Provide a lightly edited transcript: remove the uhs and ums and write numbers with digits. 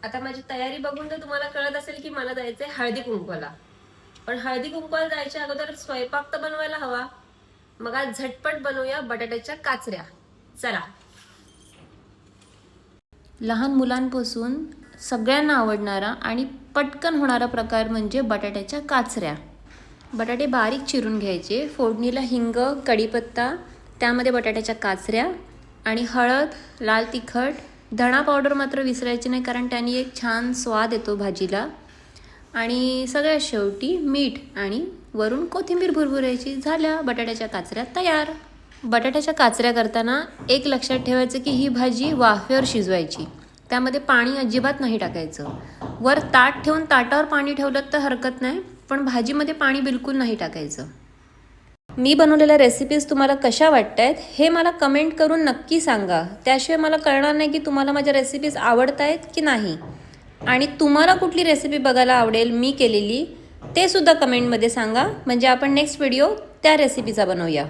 आता माझी तयारी बघून तर तुम्हाला कळत असेल की मला जायचंय हळदी कुंकवाला. पण हळदी कुंकवाला जायच्या अगोदर स्वयंपाक तर बनवायला हवा. मग आज झटपट बनवूया बटाट्याच्या काचऱ्या. चला. लहान मुलांपासून सगळ्यांना आवडणारा आणि पटकन होणारा प्रकार म्हणजे बटाट्याच्या काचऱ्या. बटाटे बारीक चिरून घ्यायचे, फोडणीला हिंग, कढीपत्ता, त्यामध्ये बटाट्याच्या काचऱ्या आणि हळद, लाल तिखट, धणा पावडर मात्र विसरायची नाही कारण त्याने एक छान स्वाद येतो भाजीला. आणि सगळ्यात शेवटी मीठ आणि वरून कोथिंबीर भुरभुरायची. झाल्या बटाट्याच्या काचऱ्या तयार. बटाट्याच्या काचऱ्या करताना एक लक्षात ठेवायचं की ही भाजी वाफेवर शिजवायची, त्यामध्ये पाणी अजिबात नाही टाकायचं. वर ताट ठेवून ताटावर पाणी ठेवलं तर हरकत नाही, पण भाजीमध्ये पाणी बिलकुल नाही टाकायचं. मी बनवलेल्या रेसिपीज तुम्हाला कशा वाटत आहेत हे मला कमेंट करून नक्की सांगा. त्याशिवाय मला कळणार नाही की तुम्हाला माझ्या रेसिपीज आवडत आहेत की नाही. आणि तुम्हाला कुठली रेसिपी बघायला आवडेल मी केलेली ते सुद्धा कमेंटमध्ये सांगा, म्हणजे आपण नेक्स्ट व्हिडिओ त्या रेसिपीचा बनवूया.